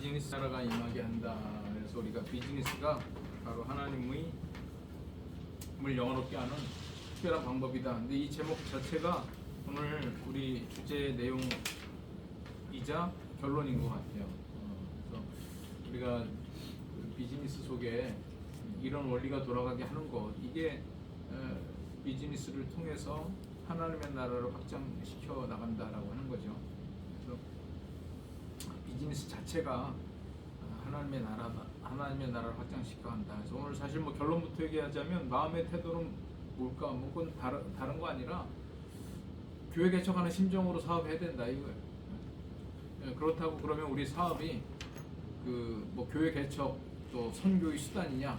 비즈니스 나라가 임하게 한다. 그래서 우리가 비즈니스가 바로 하나님의 을 영원롭게 하는 특별한 방법이다. 근데 이 제목 자체가 오늘 우리 주제 내용이자 결론인 것 같아요. 그래서 우리가 비즈니스 속에 이런 원리가 돌아가게 하는 것, 이게 비즈니스를 통해서 하나님의 나라를 확장시켜 나간다라고 하는 거죠. 그래서 비즈니스 자체가 하나님의 나라를 확장시켜 간다. 그래서 오늘 사실 뭐 결론부터 얘기하자면 마음의 태도는 뭘까? 뭐 그건 다른 거 아니라 교회 개척하는 심정으로 사업해야 된다 이거예요. 그렇다고 그러면 우리 사업이 뭐 교회 개척 또 선교의 수단이냐?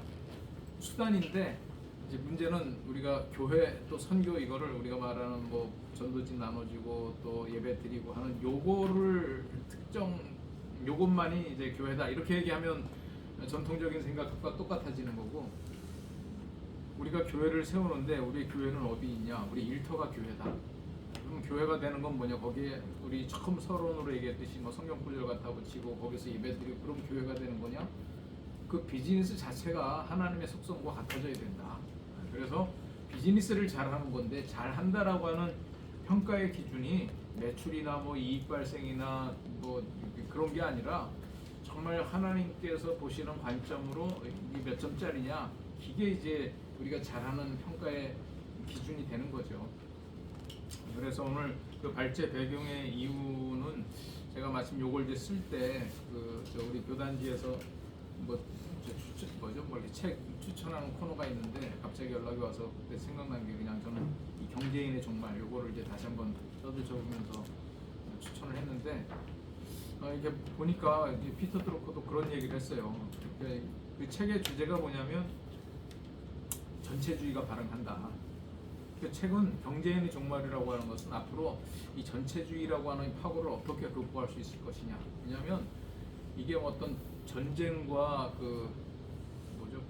수단인데 이제 문제는 우리가 교회 또 선교 이거를 우리가 말하는 뭐 전도진 나눠지고 또 예배 드리고 하는 요거를 요것만이 이제 교회다 이렇게 얘기하면 전통적인 생각과 똑같아지는 거고, 우리가 교회를 세우는데 우리 교회는 어디 있냐? 우리 일터가 교회다. 그럼 교회가 되는 건 뭐냐? 거기에 우리 처음 서론으로 얘기했듯이 뭐 성경 구절 갖다 붙이고 거기서 예배드리고 그럼 교회가 되는 거냐? 그 비즈니스 자체가 하나님의 속성과 같아져야 된다. 그래서 비즈니스를 잘하는 건데 잘한다라고 하는 평가의 기준이 매출이나 뭐 이익 발생이나 뭐 그런 게 아니라 정말 하나님께서 보시는 관점으로 이게 몇 점짜리냐, 이게 이제 우리가 잘하는 평가의 기준이 되는 거죠. 그래서 오늘 그 발제 배경의 이유는 제가 마침 요걸 이제 쓸 때 우리 교단지에서 이렇게 책 추천하는 코너가 있는데 갑자기 연락이 와서 그때 생각난 게 그냥 저는 이 경제인의 종말 요거를 이제 다시 한번 저도 적으면서 추천을 했는데 이게 보니까 이제 피터 드루커도 그런 얘기를 했어요. 그 책의 주제가 뭐냐면 전체주의가 발흥한다. 그 책은 경제인의 종말이라고 하는 것은 앞으로 이 전체주의라고 하는 파고를 어떻게 극복할 수 있을 것이냐. 왜냐하면 이게 어떤 전쟁과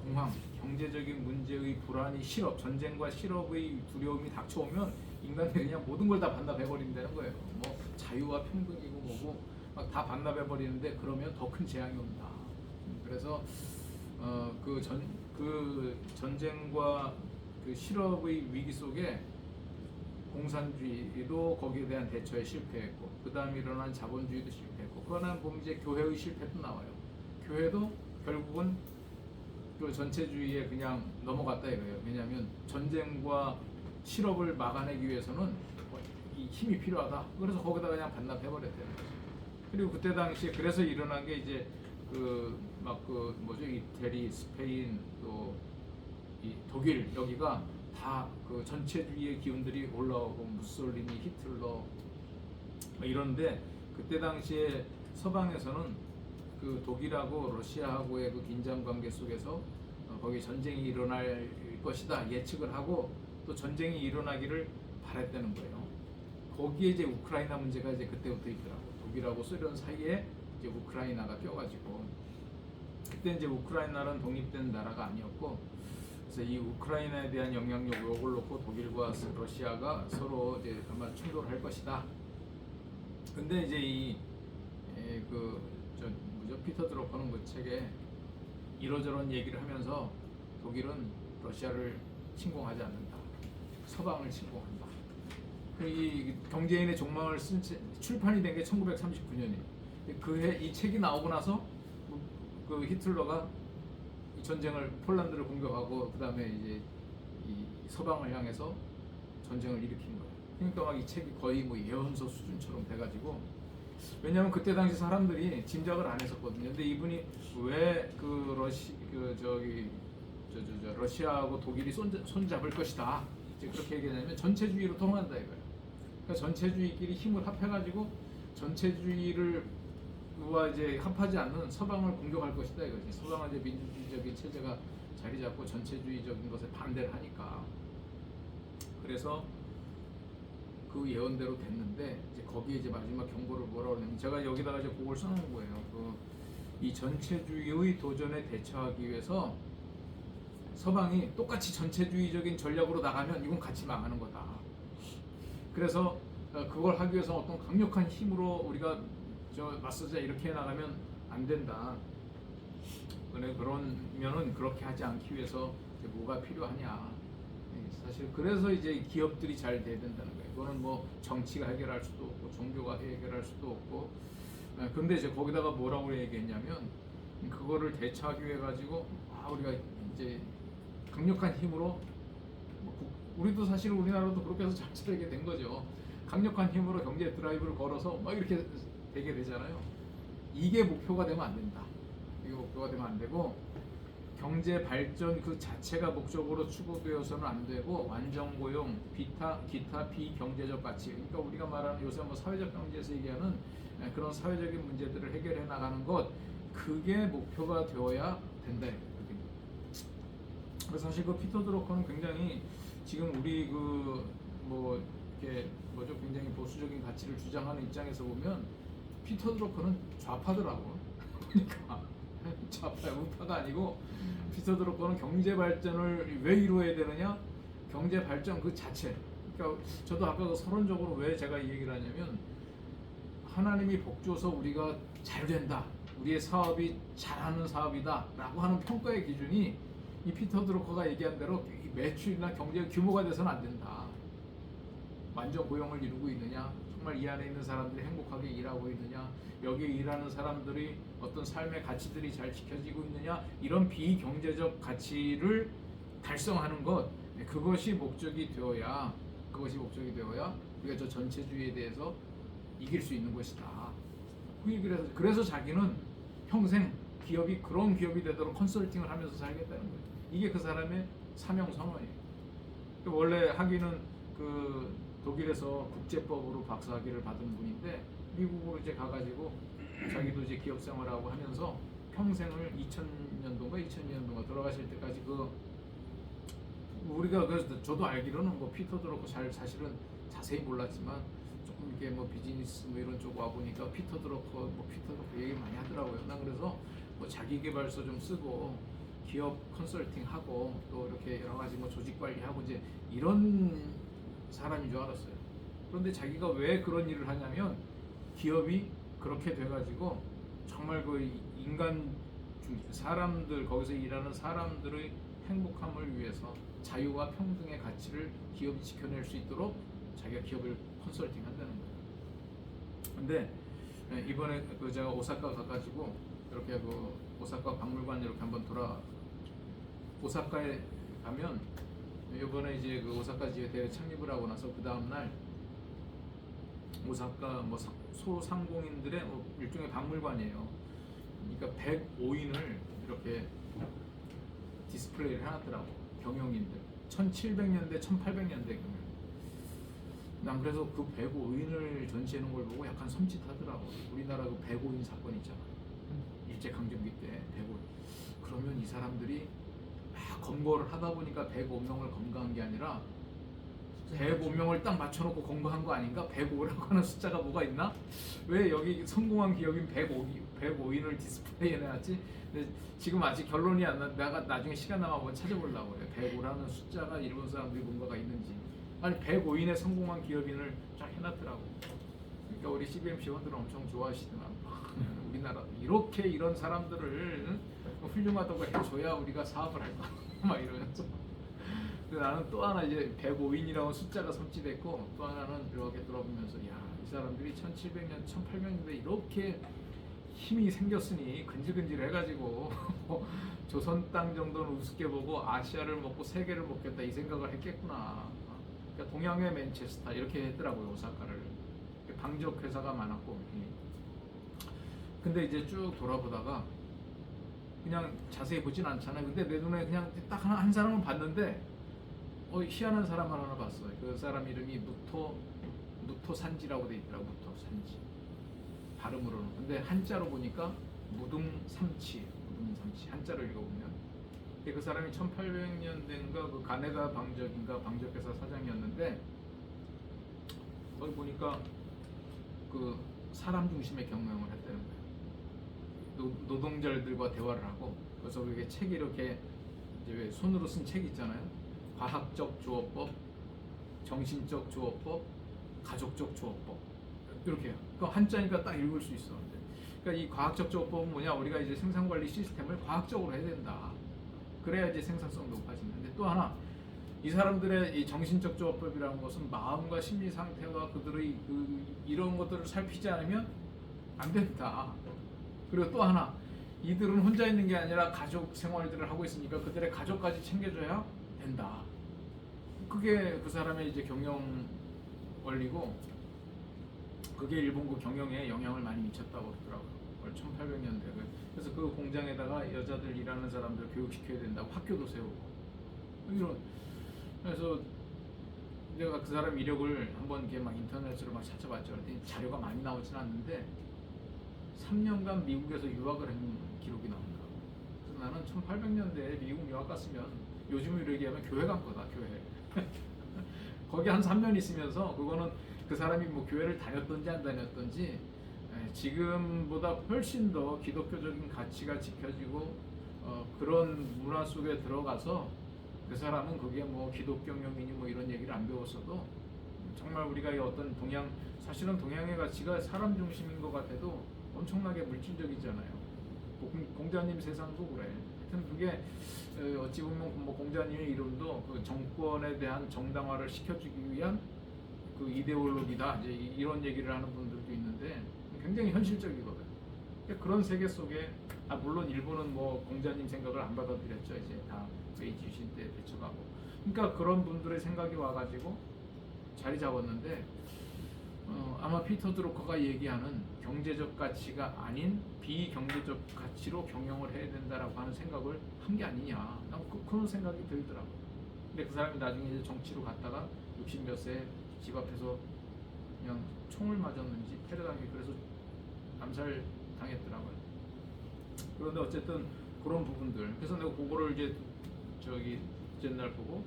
공황, 경제적인 문제의 불안이 실업, 전쟁과 실업의 두려움이 닥쳐오면 인간들이 그냥 모든 걸 다 반납해버린다는 거예요. 뭐 자유와 평등이고 뭐고 막 다 반납해버리는데 그러면 더 큰 재앙이 온다. 그래서 전쟁과 그 실업의 위기 속에 공산주의도 거기에 대한 대처에 실패했고, 그 다음에 일어난 자본주의도 실패했고, 그러나 보면 이제 교회의 실패도 나와요. 교회도 결국은 그 전체주의에 그냥 넘어갔다 이거예요. 왜냐하면 전쟁과 실업을 막아내기 위해서는 이 힘이 필요하다. 그래서 거기다 그냥 반납해버렸대요. 그리고 그때 당시에 그래서 일어난 게 이제 이태리, 스페인 또 이 독일 여기가 다 그 전체주의의 기운들이 올라오고 무솔리니, 히틀러 이런데 그때 당시에 서방에서는 그 독일하고 러시아하고의 그 긴장 관계 속에서 거기 전쟁이 일어날 것이다 예측을 하고 또 전쟁이 일어나기를 바랬다는 거예요. 거기에 이제 우크라이나 문제가 이제 그때부터 있더라고. 독일하고 소련 사이에 이제 우크라이나가 껴가지고, 그때 이제 우크라이나는 독립된 나라가 아니었고, 그래서 이 우크라이나에 대한 영향력 요걸 놓고 독일과 러시아가 서로 이제 아마 충돌할 것이다. 근데 이제 피터 드루커는 그 책에 이러저런 얘기를 하면서 독일은 러시아를 침공하지 않는다. 서방을 침공한다. 이 경제인의 종말을 쓴 출판이 된 게 1939년이에요. 그해 이 책이 나오고 나서 그 히틀러가 이 전쟁을 폴란드를 공격하고 그 다음에 이제 이 서방을 향해서 전쟁을 일으킨 거예요. 그러니까 막 이 책이 거의 뭐 예언서 수준처럼 돼가지고, 왜냐하면 그때 당시 사람들이 짐작을 안 했었거든요. 근데 이분이 왜 러시아하고 독일이 손잡을 것이다 이제 그렇게 얘기하냐면 전체주의로 통한다 이거예요. 그러니까 전체주의끼리 힘을 합해가지고 전체주의와 이제 합하지 않는 서방을 공격할 것이다 이거지. 서방은 이제 민주주의적인 체제가 자리 잡고 전체주의적인 것에 반대를 하니까. 그래서 그 예언대로 됐는데 이제 거기에 이제 마지막 경고를 뭐라고 하냐면 제가 여기다가 이제 그걸 써놓은 거예요. 이 전체주의의 도전에 대처하기 위해서 서방이 똑같이 전체주의적인 전략으로 나가면 이건 같이 망하는 거다. 그래서 그걸 하기 위해서 어떤 강력한 힘으로 우리가 맞서자 이렇게 나가면 안 된다. 그러면은 그렇게 하지 않기 위해서 이제 뭐가 필요하냐. 사실 그래서 이제 기업들이 잘 돼야 된다는 거예요. 그거는 뭐 정치가 해결할 수도 없고 종교가 해결할 수도 없고. 근데 이제 거기다가 뭐라고 얘기했냐면 그거를 대처하기 위해 가지고 우리가 이제 강력한 힘으로 우리도 사실 우리나라도 그렇게 해서 잘 살게 된 거죠. 강력한 힘으로 경제 드라이브를 걸어서 막 이렇게 되게 되잖아요. 이게 목표가 되면 안 된다. 이게 목표가 되면 안 되고 경제 발전 그 자체가 목적으로 추구되어서는 안 되고 완전 고용, 기타 비경제적 가치. 그러니까 우리가 말하는 요새 뭐 사회적 경제에서 얘기하는 그런 사회적인 문제들을 해결해 나가는 것, 그게 목표가 되어야 된다. 그래서 사실 그 피터 드러커는 굉장히 지금 우리 뭐 이렇게 뭐죠, 굉장히 보수적인 가치를 주장하는 입장에서 보면 피터 드러커는 좌파더라고. 그러니까 좌파야, 우파가 아니고 피터 드러커는 경제 발전을 왜 이루어야 되느냐? 경제 발전 그 자체. 그러니까 저도 아까 그 서론적으로 왜 제가 이 얘기를 하냐면 하나님이 복 줘서 우리가 잘 된다. 우리의 사업이 잘하는 사업이다라고 하는 평가의 기준이 이 피터 드러커가 얘기한 대로 매출이나 경제 규모가 돼서는 안 된다. 완전 고용을 이루고 있느냐, 정말 이 안에 있는 사람들이 행복하게 일하고 있느냐, 여기 일하는 사람들이 어떤 삶의 가치들이 잘 지켜지고 있느냐, 이런 비경제적 가치를 달성하는 것, 그것이 목적이 되어야 우리가 저 전체주의에 대해서 이길 수 있는 것이다. 그래서 자기는 평생 기업이 그런 기업이 되도록 컨설팅을 하면서 살겠다는 거예요. 이게 그 사람의 사명 선언이에요. 원래 학위는 그 독일에서 국제법으로 박사학위를 받은 분인데 미국으로 이제 가가지고 자기도 이제 기업 생활하고 하면서 평생을 2000년도인가 돌아가실 때까지 우리가 그래서 저도 알기로는 뭐 피터 드러커 사실은 자세히 몰랐지만 조금 이렇게 뭐 비즈니스 뭐 이런 쪽 와 보니까 피터 드러커 얘기 많이 하더라고요. 난 그래서 뭐 자기계발서 좀 쓰고 기업 컨설팅 하고 또 이렇게 여러 가지 뭐 조직 관리하고 이제 이런 사람인 줄 알았어요. 그런데 자기가 왜 그런 일을 하냐면 기업이 그렇게 돼가지고 정말 그 사람들, 거기서 일하는 사람들의 행복함을 위해서 자유와 평등의 가치를 기업이 지켜낼 수 있도록 자기가 기업을 컨설팅 한다는 거예요. 근데 이번에 제가 오사카 가가지고 이렇게 오사카 박물관 이렇게 한번 오사카에 가면 이번에 이제 오사카 지회대회 창립을 하고 나서 그 다음날 오사카 뭐 소상공인들의 일종의 박물관이에요. 그러니까 105인을 이렇게 디스플레이를 해놨더라고. 경영인들 1700년대 1800년대 경영. 난 그래서 그 105인을 전시해놓은 걸 보고 약간 섬찟하더라고. 우리나라 그 105인 사건 있잖아. 일제강점기 때 105인. 그러면 이 사람들이 검거를 하다 보니까 105명을 검거한 게 아니라 105명을 딱 맞춰놓고 검거한 거 아닌가? 105라고 하는 숫자가 뭐가 있나? 왜 여기 성공한 기업인 105인을 디스플레이 해놨지? 근데 지금 아직 결론이 안 나. 내가 나중에 시간 나면 한번 찾아보려고 해요. 105라는 숫자가 일본 사람들이 뭔가가 있는지. 아니 105인의 성공한 기업인을 쫙 해놨더라고. 그러니까 우리 CBMC 원들은 엄청 좋아하시더라고. 우리나라 이렇게 이런 사람들을 훌륭하다고 해줘야 우리가 사업을 할 거야. 막 이러면서. 나는 또 하나 이제 105인이라고 숫자가 섬찟했고 또 하나는 이렇게 돌아보면서 이 사람들이 1700년, 1800년대 이렇게 힘이 생겼으니 근질근질 해가지고 조선 땅 정도는 우습게 보고 아시아를 먹고 세계를 먹겠다 이 생각을 했겠구나. 그러니까 동양의 맨체스터 이렇게 했더라고요. 오사카를. 방적 회사가 많았고. 근데 이제 쭉 돌아보다가 그냥 자세히 보진 않잖아요. 근데 내 눈에 그냥 딱 한 사람을 봤는데 희한한 사람 하나 봤어요. 그 사람 이름이 무토산지라고 돼 있더라고. 무토산지 발음으로는. 근데 한자로 보니까 무등삼치 한자로 읽어보면. 그 사람이 1800년대인가 그 가네가 방적회사 사장이었는데 거기 보니까 그 사람 중심의 경영을 했다는 거예요. 노동자들과 대화를 하고. 그래서 그게 책이 이렇게 이제 왜 손으로 쓴 책 있잖아요. 과학적 조업법, 정신적 조업법, 가족적 조업법 이렇게요. 그 한자니까 딱 읽을 수 있어. 그러니까 이 과학적 조업법은 뭐냐? 우리가 이제 생산 관리 시스템을 과학적으로 해야 된다. 그래야 이제 생산성 높아지는데, 또 하나 이 사람들의 이 정신적 조업법이라는 것은 마음과 심리 상태와 그들의 이런 것들을 살피지 않으면 안 된다. 그리고 또 하나, 이들은 혼자 있는 게 아니라 가족 생활들을 하고 있으니까 그들의 가족까지 챙겨줘야 된다. 그게 그 사람의 이제 경영 원리고, 그게 일본 그 경영에 영향을 많이 미쳤다고 그러더라고요. 1800년대. 그래서 그 공장에다가 여자들 일하는 사람들 교육시켜야 된다고 학교도 세우고 이런. 그래서 내가 그 사람 이력을 한번 이렇게 막 인터넷으로 막 찾아봤죠. 그랬더니 자료가 많이 나오진 않는데 3년간 미국에서 유학을 한 기록이 나온다. 그래서 나는 1800년대에 미국 유학 갔으면 요즘으로 얘기하면 교회 간 거다, 교회. 거기 한 3년 있으면서, 그거는 그 사람이 뭐 교회를 다녔던지 안 다녔던지 지금보다 훨씬 더 기독교적인 가치가 지켜지고 그런 문화 속에 들어가서 그 사람은 그게 뭐 기독경영이니 뭐 이런 얘기를 안 배웠어도 정말 우리가 이 어떤 사실은 동양의 가치가 사람 중심인 것 같아도 엄청나게 물질적이잖아요. 공자님 세상도 그래. 하여튼 그게 어찌 보면 뭐 공자님의 이름도 그 정권에 대한 정당화를 시켜주기 위한 그 이데올로기다, 이제 이런 얘기를 하는 분들도 있는데 굉장히 현실적이거든. 그런 세계 속에 물론 일본은 뭐 공자님 생각을 안 받아들였죠. 이제 다 메이지 유신 때 대처가고. 그러니까 그런 분들의 생각이 와가지고 자리 잡았는데 아마 피터 드루커가 얘기하는 경제적 가치가 아닌 비경제적 가치로 경영을 해야 된다라고 하는 생각을 한 게 아니냐. 난 그런 생각이 들더라고. 근데 그 사람이 나중에 이제 정치로 갔다가 60 몇 세 집 앞에서 그냥 총을 맞았는지 테러당해, 그래서 암살 당했더라고요. 그런데 어쨌든 그런 부분들. 그래서 내가 그거를 이제 옛날 보고,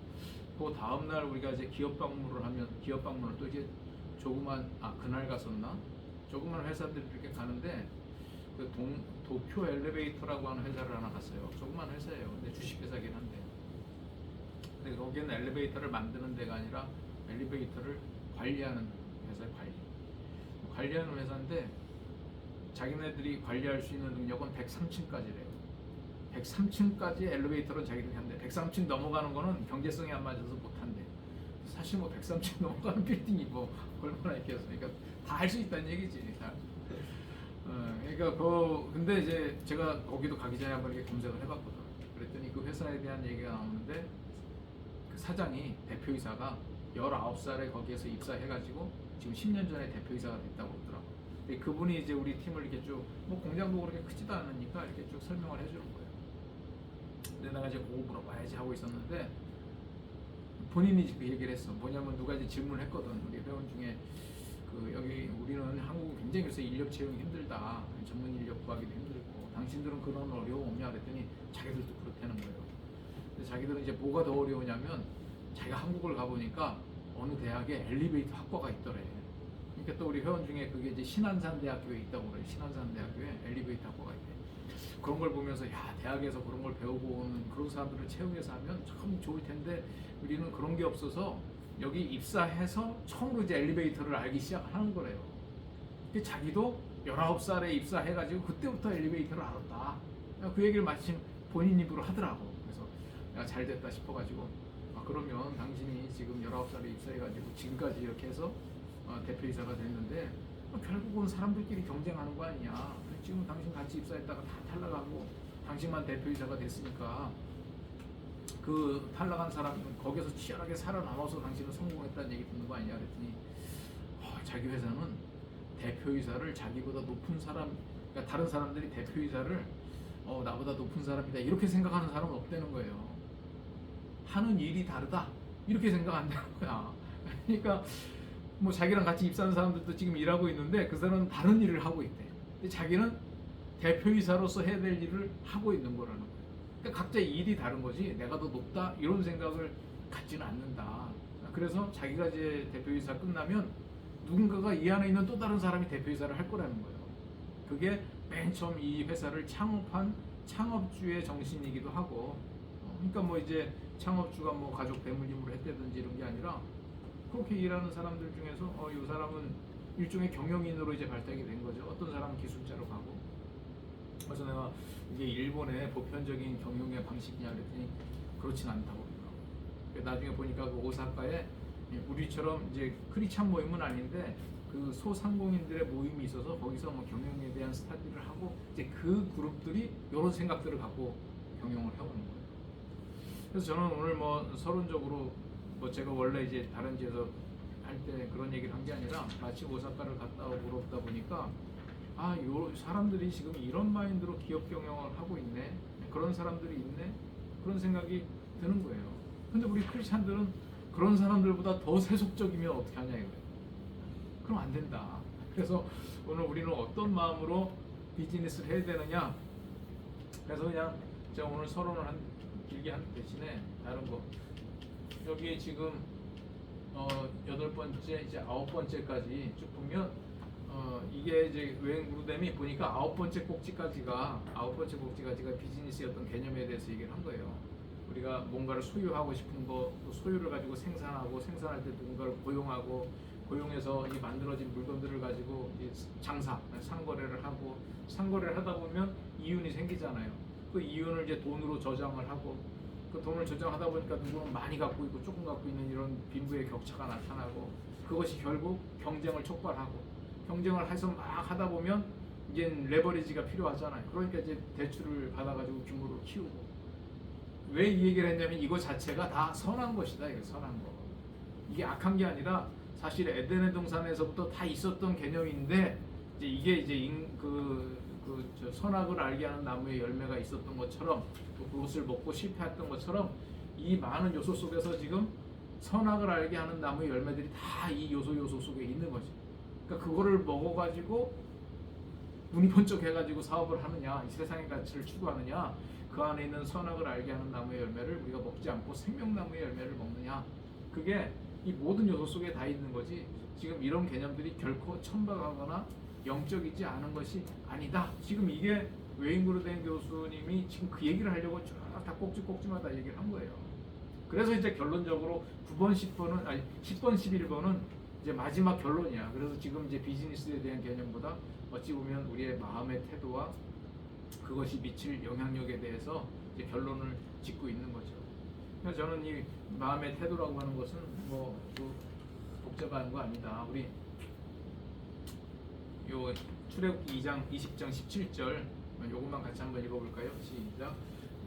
그 다음 날 우리가 이제 기업 방문을 하면, 기업 방문을 또 이제 조그만 그날 갔었나? 조그만 회사들 이렇게 가는데 그 도쿄 엘리베이터라고 하는 회사를 하나 갔어요. 조그만 회사예요. 근데 주식회사긴 한데. 근데 거기는 엘리베이터를 만드는 데가 아니라 엘리베이터를 관리하는 회사의 관리하는 회사인데, 자기네들이 관리할 수 있는 능력은 103층까지래요. 103층까지 엘리베이터로 자기들이 한대. 103층 넘어가는 거는 경제성이 안 맞아서 못한대. 사실 뭐 103층 넘어가는 빌딩이 뭐 얼마나 있겠어. 그러니까 다 할 수 있다는 얘기지. 그러니까 근데 이제 제가 거기도 가기 전에 한번 이렇게 검색을 해봤거든. 그랬더니 그 회사에 대한 얘기가 나오는데, 그 사장이, 대표이사가 19살에 거기에서 입사해가지고 지금 10년 전에 대표이사가 됐다고 그러더라고. 근데 그분이 이제 우리 팀을 이렇게 쭉, 뭐 공장도 그렇게 크지도 않으니까 이렇게 쭉 설명을 해주는 거예요. 근데 내가 이제 그거 물어봐야지 하고 있었는데, 본인이 그 얘기를 했어. 뭐냐면 누가 이제 질문을 했거든. 우리 회원 중에 여기 우리는 한국은 굉장히 요새 인력 채용이 힘들다. 전문 인력 구하기도 힘들고 당신들은 그런 어려움 없냐 그랬더니 자기들도 그렇다는 거예요. 근데 자기들은 이제 뭐가 더 어려우냐면, 자기가 한국을 가보니까 어느 대학에 엘리베이터 학과가 있더래. 그러니까 또 우리 회원 중에 그게 이제 신안산 대학교에 있다고 그래요. 신안산 대학교에 엘리베이터 학과가 있대. 그런 걸 보면서 대학에서 그런 걸 배우고 오는 그런 사람들을 채용해서 하면 참 좋을 텐데 우리는 그런 게 없어서 여기 입사해서 처음으로 이제 엘리베이터를 알기 시작하는 거래요. 근데 자기도 19살에 입사해가지고 그때부터 엘리베이터를 알았다. 그 얘기를 마침 본인 입으로 하더라고. 그래서 내가 잘 됐다 싶어가지고, 그러면 당신이 지금 19살에 입사해가지고 지금까지 이렇게 해서 대표이사가 됐는데 결국은 사람들끼리 경쟁하는 거 아니냐. 지금 당신 같이 입사했다가 다 탈락하고 당신만 대표이사가 됐으니까 그 탈락한 사람은 거기서 치열하게 살아남아서 당신은 성공했다는 얘기 듣는 거 아니냐 그랬더니 자기 회사는 대표이사를 자기보다 높은 사람, 그러니까 다른 사람들이 대표이사를 나보다 높은 사람이다 이렇게 생각하는 사람은 없다는 거예요. 하는 일이 다르다 이렇게 생각한다는 거야. 그러니까 뭐 자기랑 같이 입사한 사람들도 지금 일하고 있는데 그 사람은 다른 일을 하고 있대. 근데 자기는 대표이사로서 해야 될 일을 하고 있는 거라는 거예요. 그러니까 각자 일이 다른 거지 내가 더 높다 이런 생각을 갖지는 않는다. 그래서 자기가 이제 대표이사 끝나면 누군가가 이 안에 있는 또 다른 사람이 대표이사를 할 거라는 거예요. 그게 맨 처음 이 회사를 창업한 창업주의 정신이기도 하고, 그러니까 뭐 이제 창업주가 뭐 가족 대물림으로 했다든지 이런 게 아니라 그렇게 일하는 사람들 중에서 이 사람은 일종의 경영인으로 이제 발탁이 된 거죠. 어떤 사람은 기술자로 가고 그래서 내가 이게 일본의 보편적인 경영의 방식이냐 그랬더니 그렇진 않다고 그러더라고. 나중에 보니까 그 오사카에 우리처럼 이제 크리스찬 모임은 아닌데 그 소상공인들의 모임이 있어서 거기서 뭐 경영에 대한 스터디를 하고 이제 그 그룹들이 이런 생각들을 갖고 경영을 해오는 거예요. 그래서 저는 오늘 뭐 서론적으로 뭐 제가 원래 이제 다른 지에서 할 때 그런 얘기를 한 게 아니라 마침 오사카를 갔다 오고 그러다 보니까 아, 요 사람들이 지금 이런 마인드로 기업 경영을 하고 있네. 그런 사람들이 있네. 그런 생각이 드는 거예요. 근데 우리 크리스찬들은 그런 사람들보다 더 세속적이면 어떻게 하냐 이거예요. 그럼 안 된다. 그래서 오늘 우리는 어떤 마음으로 비즈니스를 해야 되느냐. 그래서 그냥 제가 오늘 서론을 길게 한 대신에 다른 거 여기에 지금 8번째 이제 9번째까지 쭉 보면 이게 이제 외행구루뎀이 보니까 9번째 꼭지까지가 비즈니스의 어떤 개념에 대해서 얘기를 한 거예요. 우리가 뭔가를 소유하고 싶은 거, 또 소유를 가지고 생산하고 생산할 때 누군가를 고용하고 고용해서 이 만들어진 물건들을 가지고 장사, 상거래를 하고 상거래를 하다 보면 이윤이 생기잖아요. 그 이윤을 이제 돈으로 저장을 하고 그 돈을 저장하다 보니까 누구는 많이 갖고 있고 조금 갖고 있는 이런 빈부의 격차가 나타나고 그것이 결국 경쟁을 촉발하고 경쟁을 해서 막 하다 보면 이제 레버리지가 필요하잖아요. 그러니까 이제 대출을 받아가지고 규모를 키우고 왜 이 얘기를 했냐면 이거 자체가 다 선한 것이다. 이게 선한 거. 이게 악한 게 아니라 사실 에덴의 동산에서부터 다 있었던 개념인데 이제 이게 이제 저 선악을 알게 하는 나무의 열매가 있었던 것처럼 또 그것을 먹고 실패했던 것처럼 이 많은 요소 속에서 지금 선악을 알게 하는 나무의 열매들이 다 이 요소 속에 있는 거지. 그러니까 그거를 먹어가지고 눈이 번쩍해가지고 사업을 하느냐, 이 세상의 가치를 추구하느냐, 그 안에 있는 선악을 알게 하는 나무의 열매를 우리가 먹지 않고 생명나무의 열매를 먹느냐, 그게 이 모든 요소 속에 다 있는 거지. 지금 이런 개념들이 결코 천박하거나 영적이지 않은 것이 아니다. 지금 이게 외인그루뎀 교수님이 지금 그 얘기를 하려고 쭉 다 꼭지마다 얘기를 한 거예요. 그래서 이제 결론적으로 9번, 10번은 아니 10번, 11번은 이제 마지막 결론이야. 그래서 지금 이제 비즈니스에 대한 개념보다 어찌 보면 우리의 마음의 태도와 그것이 미칠 영향력에 대해서 이제 결론을 짓고 있는 거죠. 그래서 저는 이 마음의 태도라고 하는 것은 뭐 복잡한 거 아니다. 우리 요 출애굽기 2장 20장 17절 요것만 같이 한번 읽어볼까요? 시작.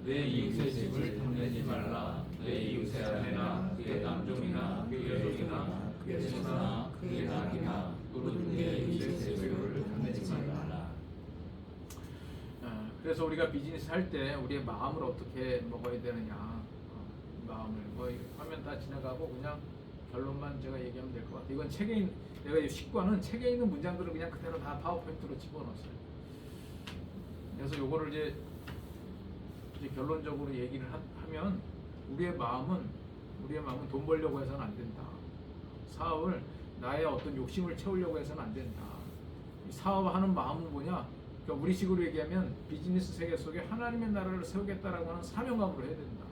내 이웃의 집을 탐내지 말라. 내 이웃의 아내나 그의 남종이나 그의 여종이나 그의 소나 그의 낙이나 또는 내 이웃의 재물을 탐내지 말라. 그래서 우리가 비즈니스 할 때 우리의 마음을 어떻게 먹어야 되느냐, 마음을 뭐 화면 다 지나가고 그냥 결론만 제가 얘기하면 될 것 같아요. 이건 책에 있는, 내가 이 식과는 책에 있는 문장들을 그냥 그대로 다 파워포인트로 집어넣었어요. 그래서 요거를 이제 결론적으로 얘기를 하면 우리의 마음은 돈 벌려고 해서는 안 된다. 사업을 나의 어떤 욕심을 채우려고 해서는 안 된다. 사업하는 마음은 뭐냐? 그러니까 우리식으로 얘기하면 비즈니스 세계 속에 하나님의 나라를 세우겠다라고 하는 사명감으로 해야 된다.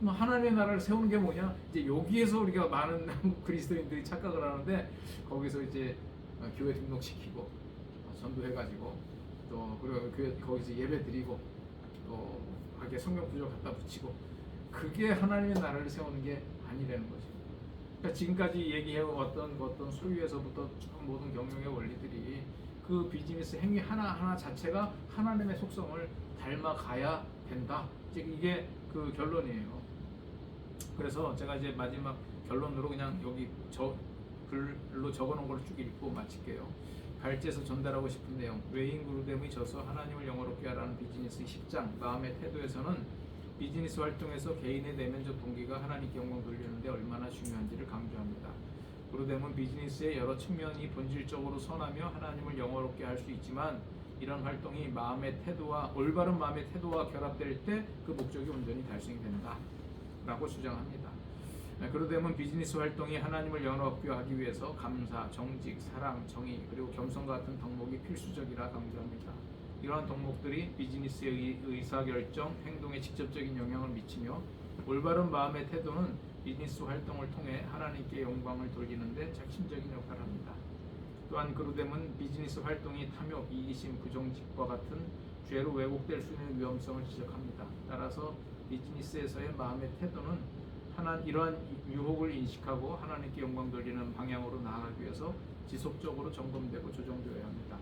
하나님의 나라를 세우는 게 뭐냐? 이제 여기에서 우리가 많은 그리스도인들이 착각을 하는데 거기서 이제 교회 등록시키고 전도해가지고 또 그리고 교회 거기서 예배 드리고 또 하게 성경 구절 갖다 붙이고 그게 하나님의 나라를 세우는 게 아니라는 거죠. 그러니까 지금까지 얘기해왔던 어떤 소유에서부터 모든 경영의 원리들이 그 비즈니스 행위 하나하나 자체가 하나님의 속성을 닮아가야 된다. 이게 그 결론이에요. 그래서 제가 이제 마지막 결론으로 그냥 여기 글로 적어놓은 걸 쭉 읽고 마칠게요. 갈지에서 전달하고 싶은 내용. 외인그루뎀의 저서 하나님을 영어롭게 하라는 비즈니스 10장 마음의 태도에서는 비즈니스 활동에서 개인의 내면적 동기가 하나님께 영광 돌리는데 얼마나 중요한지를 강조합니다. 그루뎀은 비즈니스의 여러 측면이 본질적으로 선하며 하나님을 영어롭게 할 수 있지만 이런 활동이 마음의 태도와 올바른 마음의 태도와 결합될 때 그 목적이 온전히 달성이 된다 라고 주장합니다. 그루뎀은 비즈니스 활동이 하나님을 영어롭게 하기 위해서 감사, 정직, 사랑, 정의 그리고 겸손과 같은 덕목이 필수적이라 강조합니다. 이러한 덕목들이 비즈니스의 의사결정, 행동에 직접적인 영향을 미치며 올바른 마음의 태도는 비즈니스 활동을 통해 하나님께 영광을 돌리는데 핵심적인 역할을 합니다. 또한 그루뎀은 비즈니스 활동이 탐욕, 이기심, 부정직과 같은 죄로 왜곡될 수 있는 위험성을 지적합니다. 따라서 비즈니스에서의 마음의 태도는 이러한 유혹을 인식하고 하나님께 영광 돌리는 방향으로 나아가기 위해서 지속적으로 점검되고 조정되어야 합니다.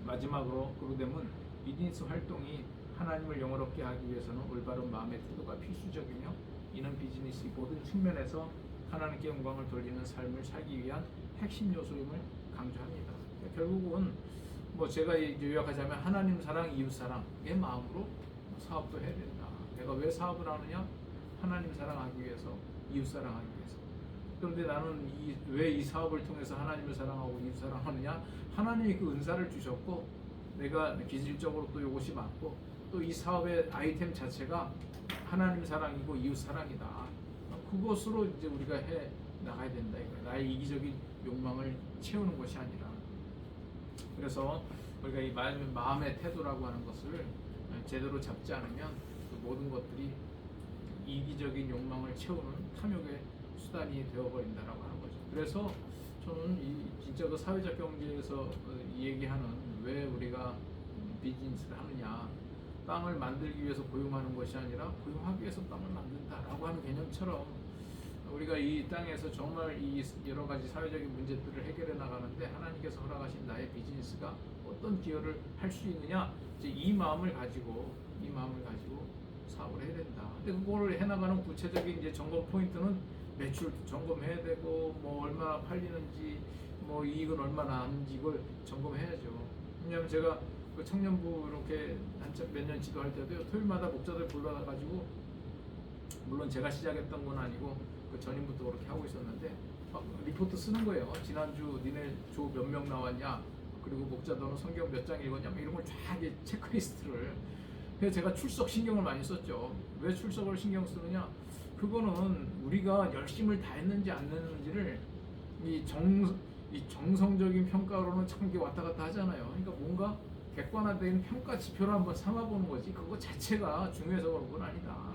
마지막으로 그루뎀은 비즈니스 활동이 하나님을 영화롭게 하기 위해서는 올바른 마음의 태도가 필수적이며 이는 비즈니스의 모든 측면에서 하나님께 영광을 돌리는 삶을 살기 위한 핵심 요소임을 강조합니다. 결국은 제가 요약하자면 하나님 사랑, 이웃 사랑의 마음으로 사업도 해야 된다. 내가 왜 사업을 하느냐? 하나님 사랑하기 위해서, 이웃 사랑하기 위해서. 그런데 나는 왜 이 사업을 통해서 하나님을 사랑하고 이웃 사랑하느냐? 하나님이 그 은사를 주셨고 내가 기질적으로 또 이것이 맞고 또 이 사업의 아이템 자체가 하나님 사랑이고 이웃 사랑이다. 그것으로 이제 우리가 해 나가야 된다. 나의 이기적인 욕망을 채우는 것이 아니라. 그래서 우리가 이 마음의 태도라고 하는 것을 제대로 잡지 않으면 그 모든 것들이 이기적인 욕망을 채우는 탐욕의 수단이 되어버린다라고 하는 거죠. 그래서 저는 진짜 그 사회적 경제에서 얘기하는 왜 우리가 비즈니스를 하느냐, 빵을 만들기 위해서 고용하는 것이 아니라 고용하기 위해서 빵을 만든다라고 하는 개념처럼 우리가 이 땅에서 정말 이 여러 가지 사회적인 문제들을 해결해 나가는데 하나님께서 허락하신 나의 비즈니스가 어떤 기여를 할 수 있느냐, 이제 이 마음을 가지고 사업을 해야 된다. 근데 그거를 해나가는 구체적인 이제 점검 포인트는 매출 점검해야 되고 얼마나 팔리는지 이익은 얼마나 나는지 이걸 점검해야죠. 왜냐하면 제가 그 청년부 이렇게 한참 몇 년 지도할 때도 토요일마다 목자들 불러가지고 물론 제가 시작했던 건 아니고 그 전임부터 그렇게 하고 있었는데 막 리포트 쓰는 거예요. 지난주 니네 조 몇 명 나왔냐, 그리고 목자 너는 성경 몇 장 읽었냐, 이런 걸 쫙 체크리스트를. 그래서 제가 출석 신경을 많이 썼죠. 왜 출석을 신경 쓰느냐? 그거는 우리가 열심을 다했는지 안 했는지를 이 정성적인 평가로는 참 이게 왔다 갔다 하잖아요. 그러니까 뭔가 객관화된 평가 지표를 한번 삼아보는 거지 그거 자체가 중요해서 그런 건 아니다.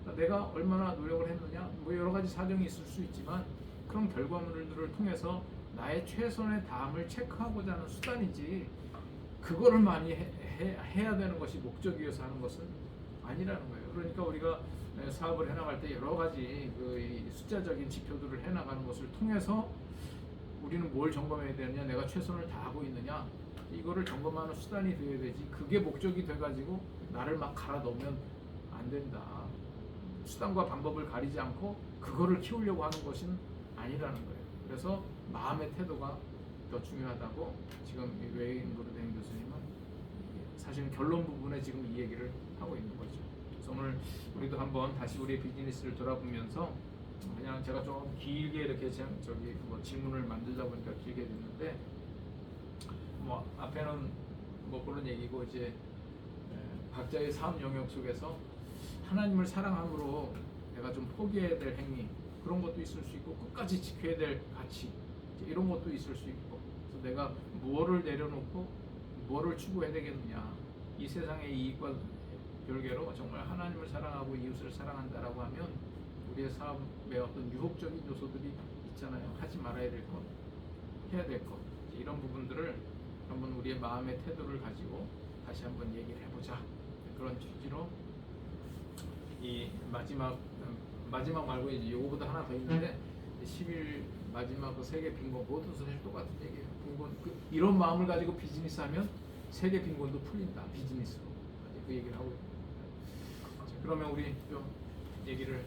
그러니까 내가 얼마나 노력을 했느냐, 여러 가지 사정이 있을 수 있지만 그런 결과물들을 통해서 나의 최선의 다함을 체크하고자 하는 수단이지 그거를 많이 해야 되는 것이 목적이어서 하는 것은 아니라는 거예요. 그러니까 우리가 사업을 해나갈 때 여러 가지 그 숫자적인 지표들을 해나가는 것을 통해서 우리는 뭘 점검해야 되느냐, 내가 최선을 다하고 있느냐, 이거를 점검하는 수단이 되어야 되지 그게 목적이 돼가지고 나를 막 갈아 넣으면 안 된다. 수단과 방법을 가리지 않고 그거를 키우려고 하는 것은 아니라는 거예요. 그래서 마음의 태도가 더 중요하다고 지금 웨인 그루뎀 교수님은 사실은 결론 부분에 지금 이 얘기를 하고 있는 거죠. 그래서 오늘 우리도 한번 다시 우리의 비즈니스를 돌아보면서 그냥 제가 좀 길게 이렇게 질문을 만들다 보니까 길게 됐는데 앞에는 그런 얘기고 이제 각자의 삶 영역 속에서 하나님을 사랑함으로 내가 좀 포기해야 될 행위 그런 것도 있을 수 있고 끝까지 지켜야 될 가치 이런 것도 있을 수 있고 그래서 내가 무엇을 내려놓고 무엇을 추구해야 되겠느냐, 이 세상의 이익과 별개로 정말 하나님을 사랑하고 이웃을 사랑한다라고 하면 우리의 사업에 어떤 유혹적인 요소들이 있잖아요. 하지 말아야 될 것, 해야 될 것, 이런 부분들을 한번 우리의 마음의 태도를 가지고 다시 한번 얘기를 해보자. 그런 취지로 이 마지막 말고 이제 요거보다 하나 더 있는데 10일 마지막 그 세계 빈곤 그것도 사실 똑같은 얘기예요. 빈곤 이런 마음을 가지고 비즈니스 하면 세계 빈곤도 풀린다. 비즈니스로 그 얘기를 하고 있습니다. 자, 그러면 우리 좀 얘기를